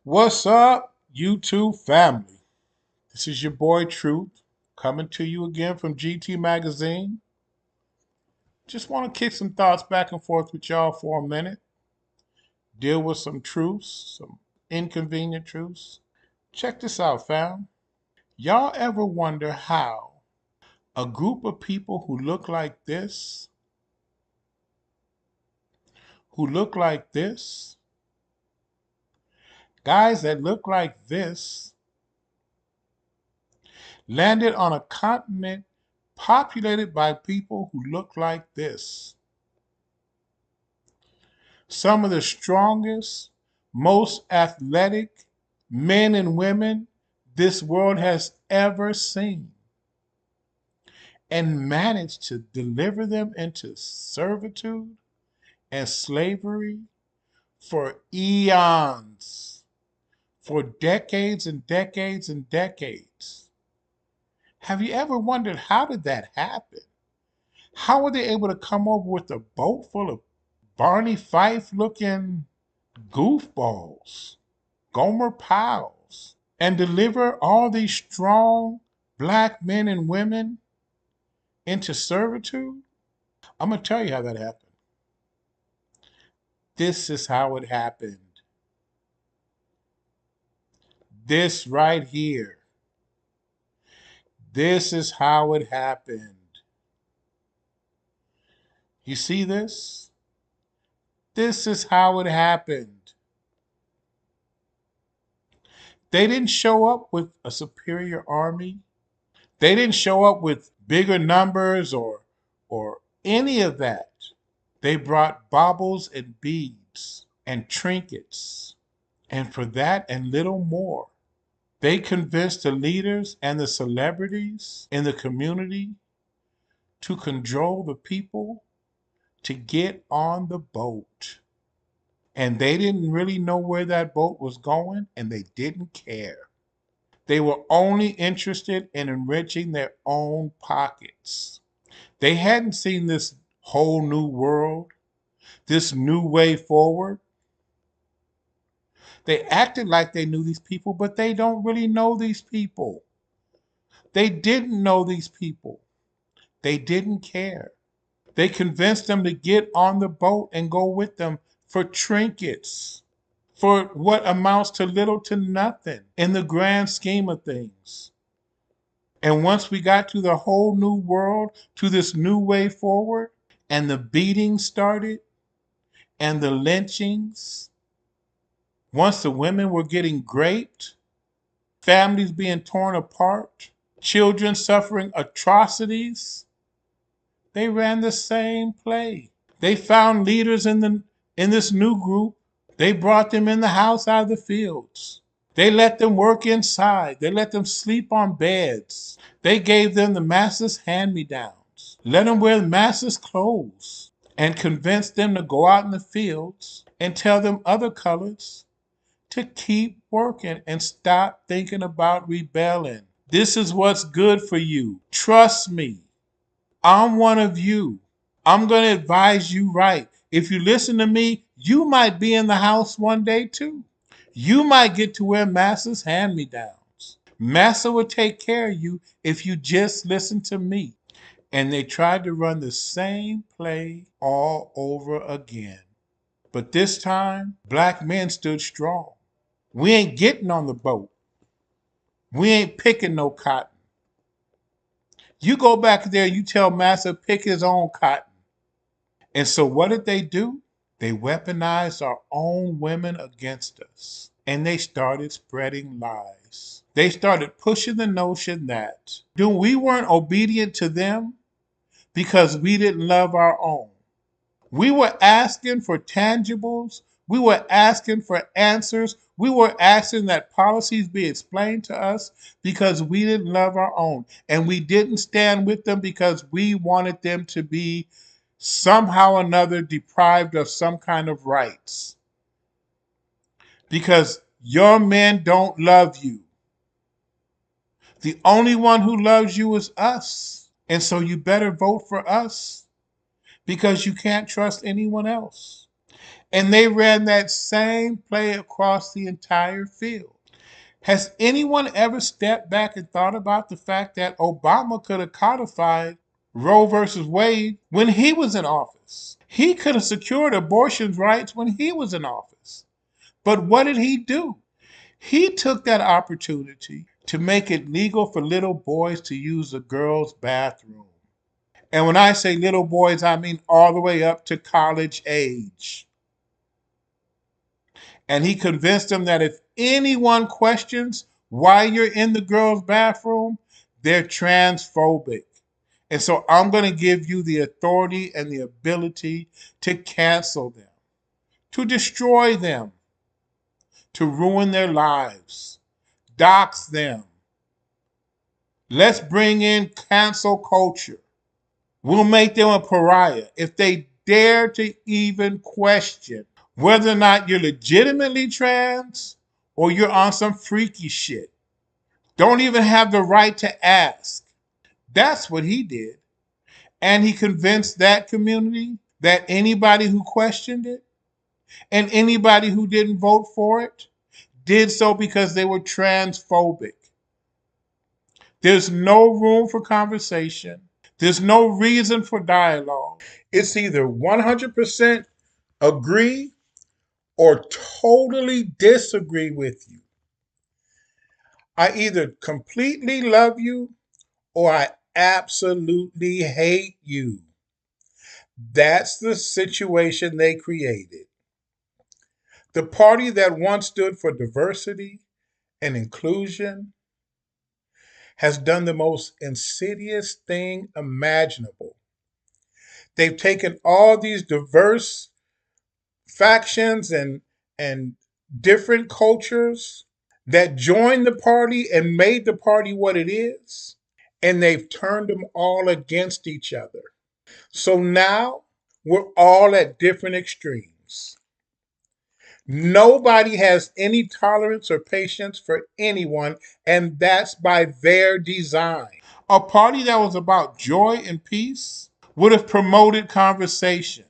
What's up, YouTube family? This is your boy Truth coming to you again from GT Magazine. Just want to kick some thoughts back and forth with y'all for a minute, deal with some truths, some inconvenient truths. Check this out, fam. Y'all ever wonder how a group of people who look like this, guys that look like this, landed on a continent populated by people who look like this? Some of the strongest, most athletic men and women this world has ever seen, and managed to deliver them into servitude and slavery for eons, for decades and decades and decades. Have you ever wondered, how did that happen? How were they able to come over with a boat full of Barney Fife looking goofballs, Gomer Pyle, and deliver all these strong black men and women into servitude? I'm going to tell you how that happened. This is how it happened. This right here. This is how it happened. You see this? This is how it happened. They didn't show up with a superior army. They didn't show up with bigger numbers or any of that. They brought baubles and beads and trinkets. And for that and little more, they convinced the leaders and the celebrities in the community to control the people to get on the boat. And they didn't really know where that boat was going, and they didn't care. They were only interested in enriching their own pockets. They hadn't seen this whole new world, this new way forward. They acted like they knew these people, but they don't really know these people. They didn't know these people. They didn't care. They convinced them to get on the boat and go with them for trinkets, for what amounts to little to nothing in the grand scheme of things. And once we got to the whole new world, to this new way forward, and the beatings started, and the lynchings, once the women were getting raped, families being torn apart, children suffering atrocities, they ran the same play. They found leaders in this new group. They brought them in the house out of the fields. They let them work inside. They let them sleep on beds. They gave them the master's hand-me-downs. Let them wear the master's clothes and convinced them to go out in the fields and tell them other colors to keep working and stop thinking about rebelling. This is what's good for you. Trust me. I'm one of you. I'm going to advise you right. If you listen to me, you might be in the house one day too. You might get to wear Master's hand-me-downs. Master will take care of you if you just listen to me. And they tried to run the same play all over again. But this time, black men stood strong. We ain't getting on the boat. We ain't picking no cotton. You go back there, you tell Master pick his own cotton. And so what did they do? They weaponized our own women against us. And they started spreading lies. They started pushing the notion that we weren't obedient to them because we didn't love our own. We were asking for tangibles. We were asking for answers. We were asking that policies be explained to us because we didn't love our own. And we didn't stand with them because we wanted them to be somehow or another deprived of some kind of rights. Because your men don't love you. The only one who loves you is us. And so you better vote for us because you can't trust anyone else. And they ran that same play across the entire field. Has anyone ever stepped back and thought about the fact that Obama could have codified Roe versus Wade when he was in office? He could have secured abortion rights when he was in office. But what did he do? He took that opportunity to make it legal for little boys to use the girls' bathroom. And when I say little boys, I mean all the way up to college age. And he convinced them that if anyone questions why you're in the girls' bathroom, they're transphobic. And so I'm going to give you the authority and the ability to cancel them, to destroy them, to ruin their lives, dox them. Let's bring in cancel culture. We'll make them a pariah if they dare to even question whether or not you're legitimately trans or you're on some freaky shit. Don't even have the right to ask. That's what he did. And he convinced that community that anybody who questioned it and anybody who didn't vote for it did so because they were transphobic. There's no room for conversation. There's no reason for dialogue. It's either 100% agree or totally disagree with you. I either completely love you or I absolutely hate you. That's the situation they created. The party that once stood for diversity and inclusion has done the most insidious thing imaginable. They've taken all these diverse factions and different cultures that joined the party and made the party what it is, and they've turned them all against each other. So now we're all at different extremes. Nobody has any tolerance or patience for anyone, and that's by their design. A party that was about joy and peace would have promoted conversation,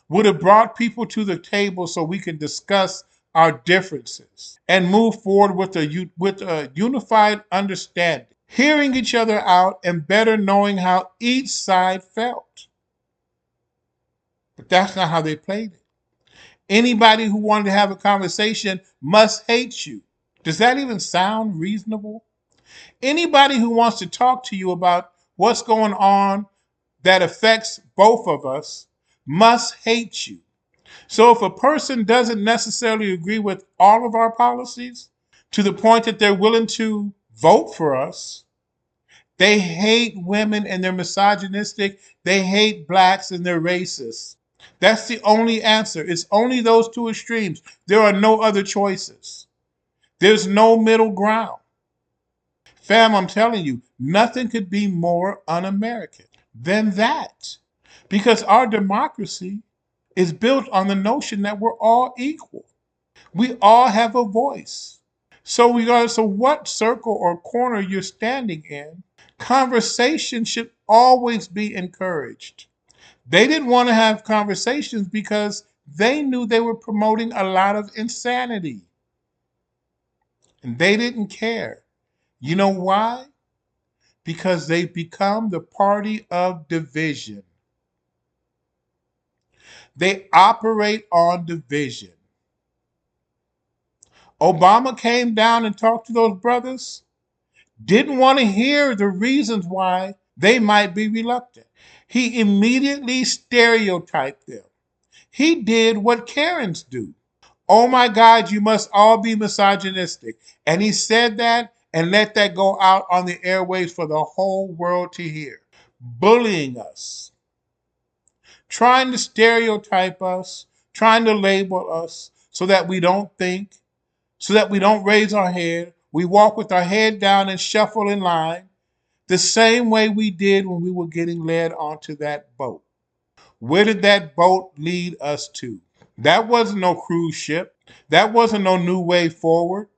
would have brought people to the table so we can discuss our differences and move forward with a unified understanding, hearing each other out and better knowing how each side felt. But that's not how they played it. Anybody who wanted to have a conversation must hate you. Does that even sound reasonable? Anybody who wants to talk to you about what's going on that affects both of us must hate you. So if a person doesn't necessarily agree with all of our policies to the point that they're willing to vote for us, they hate women and they're misogynistic, they hate blacks and they're racist. That's the only answer. It's only those two extremes. There are no other choices. There's no middle ground. Fam, I'm telling you, nothing could be more un-American than that. Because our democracy is built on the notion that we're all equal. We all have a voice. So regardless of what circle or corner you're standing in, conversation should always be encouraged. They didn't want to have conversations because they knew they were promoting a lot of insanity. And they didn't care. You know why? Because they've become the party of division. They operate on division. Obama came down and talked to those brothers, didn't want to hear the reasons why they might be reluctant. He immediately stereotyped them. He did what Karens do. Oh my God, you must all be misogynistic. And he said that and let that go out on the airwaves for the whole world to hear. Bullying us, trying to stereotype us, trying to label us so that we don't think, so that we don't raise our head. We walk with our head down and shuffle in line the same way we did when we were getting led onto that boat. Where did that boat lead us to? That wasn't no cruise ship. That wasn't no new way forward.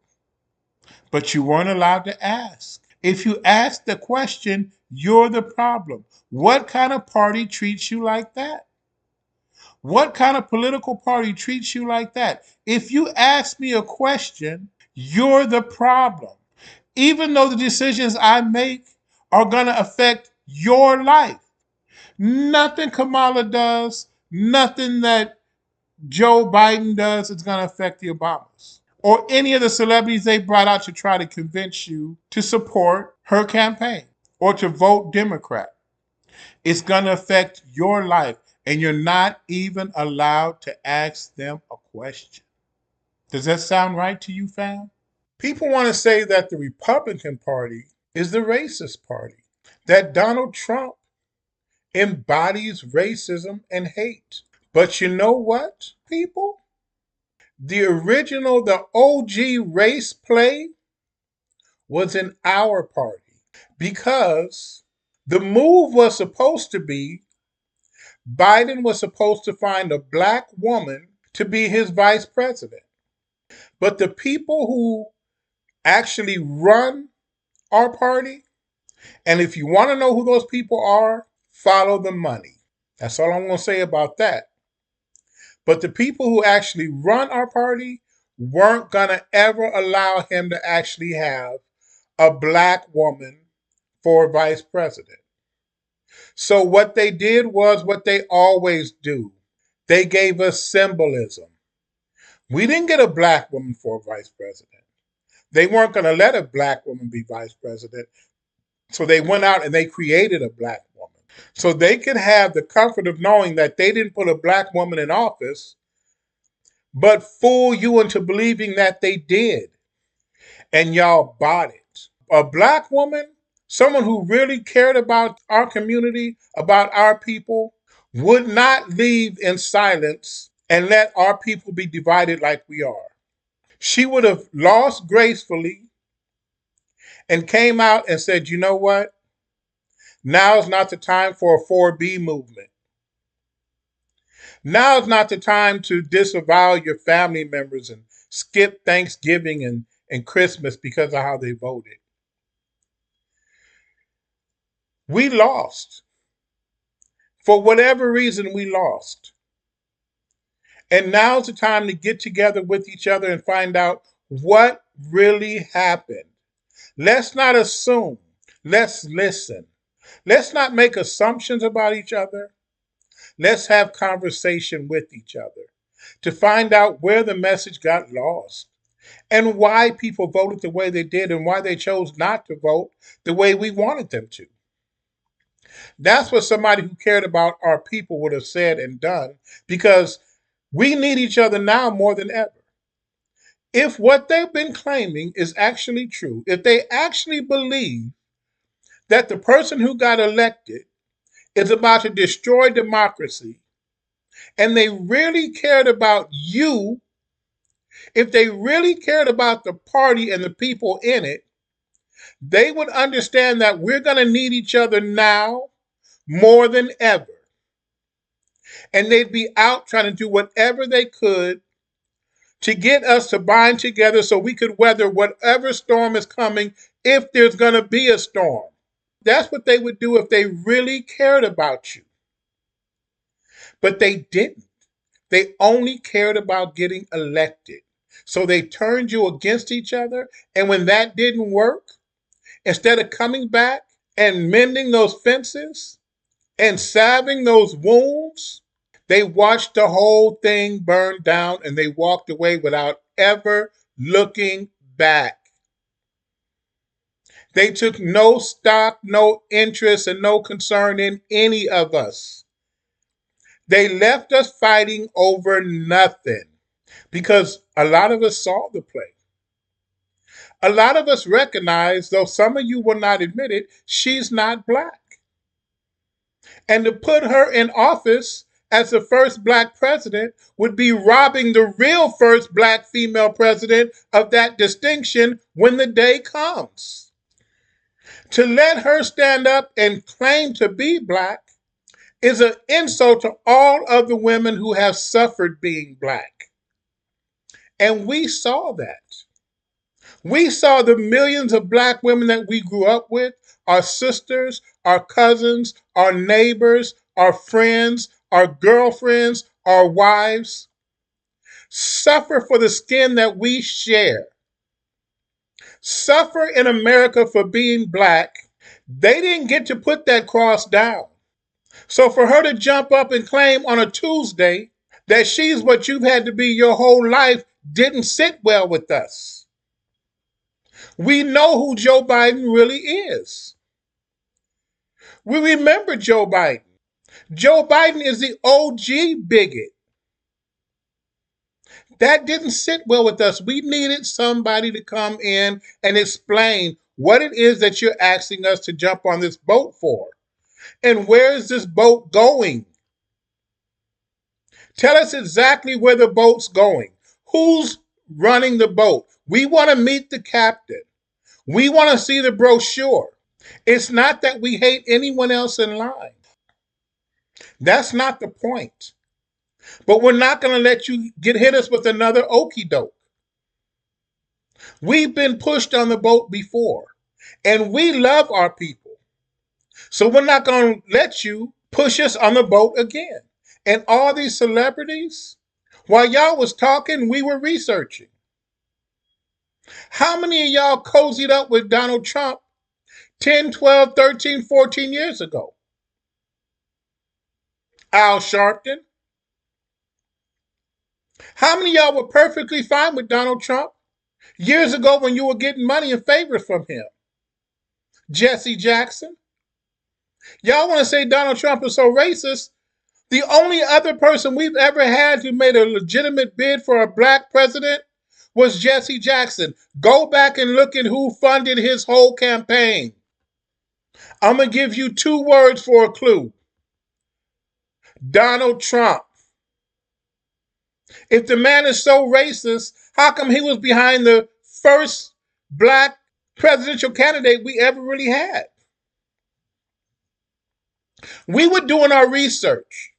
But you weren't allowed to ask. If you ask the question, you're the problem. What kind of party treats you like that? What kind of political party treats you like that? If you ask me a question, you're the problem. Even though the decisions I make are going to affect your life. Nothing Kamala does, nothing that Joe Biden does is going to affect the Obamas or any of the celebrities they brought out to try to convince you to support her campaign or to vote Democrat. It's going to affect your life, and you're not even allowed to ask them a question. Does that sound right to you, fam? People want to say that the Republican Party is the racist party, that Donald Trump embodies racism and hate. But you know what, people? The original, the OG race play was in our party because the move was supposed to be Biden was supposed to find a black woman to be his vice president. But the people who actually run our party, and if you want to know who those people are, follow the money. That's all I'm going to say about that. But the people who actually run our party weren't going to ever allow him to actually have a black woman for vice president. So what they did was what they always do. They gave us symbolism. We didn't get a black woman for vice president. They weren't going to let a black woman be vice president. So they went out and they created a black woman. So they could have the comfort of knowing that they didn't put a black woman in office, but fool you into believing that they did. And y'all bought it. A black woman, someone who really cared about our community, about our people, would not leave in silence and let our people be divided like we are. She would have lost gracefully and came out and said, you know what? Now's not the time for a 4B movement. Now's not the time to disavow your family members and skip Thanksgiving and Christmas because of how they voted. We lost. For whatever reason, we lost. And now's the time to get together with each other and find out what really happened. Let's not assume. Let's listen. Let's not make assumptions about each other. Let's have conversation with each other to find out where the message got lost and why people voted the way they did and why they chose not to vote the way we wanted them to. That's what somebody who cared about our people would have said and done, because we need each other now more than ever. If what they've been claiming is actually true, if they actually believe that the person who got elected is about to destroy democracy, and they really cared about you, if they really cared about the party and the people in it, they would understand that we're going to need each other now more than ever. And they'd be out trying to do whatever they could to get us to bind together so we could weather whatever storm is coming, if there's going to be a storm. That's what they would do if they really cared about you. But they didn't. They only cared about getting elected. So they turned you against each other. And when that didn't work, instead of coming back and mending those fences and salving those wounds, they watched the whole thing burn down and they walked away without ever looking back. They took no stock, no interest, and no concern in any of us. They left us fighting over nothing because a lot of us saw the play. A lot of us recognize, though some of you will not admit it, she's not black. And to put her in office as the first black president would be robbing the real first black female president of that distinction when the day comes. To let her stand up and claim to be black is an insult to all of the women who have suffered being black. And we saw that. We saw the millions of black women that we grew up with, our sisters, our cousins, our neighbors, our friends, our girlfriends, our wives, suffer for the skin that we share, suffer in America for being black. They didn't get to put that cross down. So for her to jump up and claim on a Tuesday that she's what you've had to be your whole life didn't sit well with us. We know who Joe Biden really is. We remember Joe Biden. Joe Biden is the OG bigot. That didn't sit well with us. We needed somebody to come in and explain what it is that you're asking us to jump on this boat for. And where is this boat going? Tell us exactly where the boat's going. Who's running the boat? We want to meet the captain. We want to see the brochure. It's not that we hate anyone else in line. That's not the point. But we're not going to let you hit us with another okey doke. We've been pushed on the boat before, and we love our people. So we're not going to let you push us on the boat again. And all these celebrities, while y'all was talking, we were researching. How many of y'all cozied up with Donald Trump 10, 12, 13, 14 years ago? Al Sharpton. How many of y'all were perfectly fine with Donald Trump years ago when you were getting money and favors from him? Jesse Jackson. Y'all want to say Donald Trump is so racist? The only other person we've ever had who made a legitimate bid for a black president was Jesse Jackson. Go back and look at who funded his whole campaign. I'm going to give you 2 words for a clue. Donald Trump. If the man is so racist, how come he was behind the first black presidential candidate we ever really had? We were doing our research.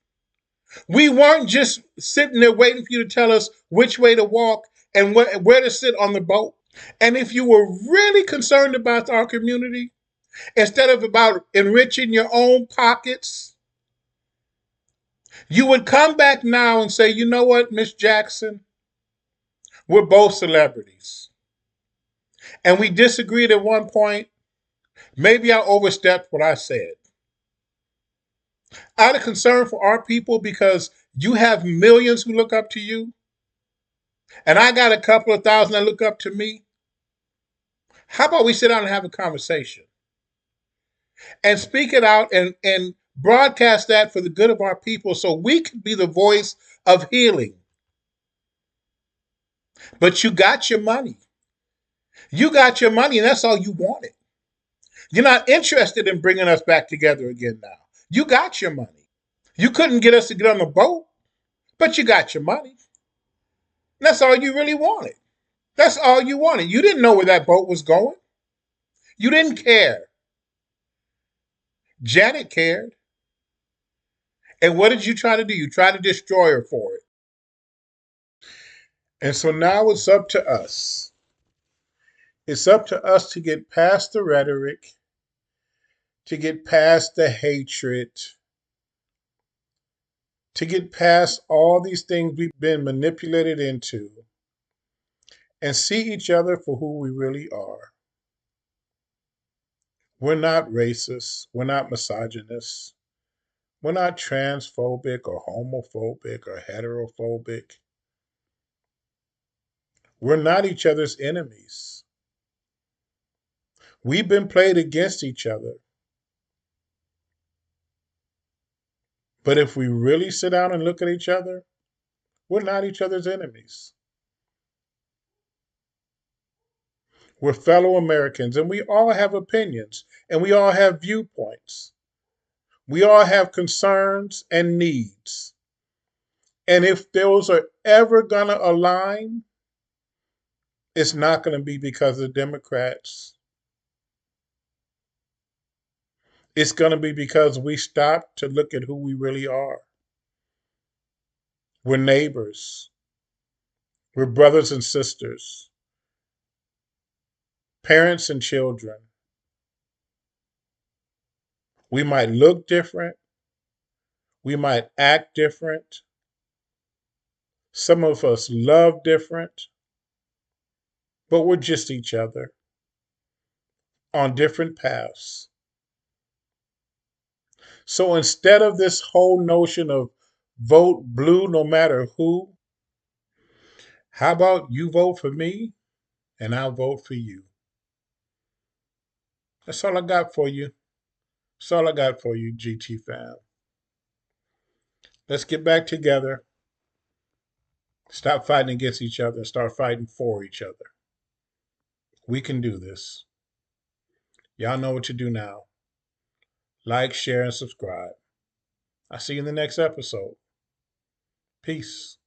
We weren't just sitting there waiting for you to tell us which way to walk and where to sit on the boat. And if you were really concerned about our community, instead of about enriching your own pockets, you would come back now and say, you know what, Miss Jackson, we're both celebrities. And we disagreed at one point. Maybe I overstepped what I said. Out of concern for our people, because you have millions who look up to you, and I got a couple of thousand that look up to me. How about we sit down and have a conversation and speak it out and broadcast that for the good of our people so we can be the voice of healing? But you got your money. You got your money, and that's all you wanted. You're not interested in bringing us back together again now. You got your money. You couldn't get us to get on the boat, but you got your money. And that's all you really wanted. That's all you wanted. You didn't know where that boat was going. You didn't care. Janet cared. And what did you try to do? You tried to destroy her for it. And so now it's up to us. It's up to us to get past the rhetoric, to get past the hatred, to get past all these things we've been manipulated into, and see each other for who we really are. We're not racist. We're not misogynists. We're not transphobic or homophobic or heterophobic. We're not each other's enemies. We've been played against each other. But if we really sit down and look at each other, we're not each other's enemies. We're fellow Americans, and we all have opinions, and we all have viewpoints. We all have concerns and needs. And if those are ever going to align, it's not going to be because of the Democrats. It's going to be because we stop to look at who we really are. We're neighbors. We're brothers and sisters, parents and children. We might look different. We might act different. Some of us love different, but we're just each other on different paths. So instead of this whole notion of vote blue no matter who, how about you vote for me and I'll vote for you? That's all I got for you. That's all I got for you, GT fam. Let's get back together. Stop fighting against each other and start fighting for each other. We can do this. Y'all know what to do now. Like, share, and subscribe. I'll see you in the next episode. Peace.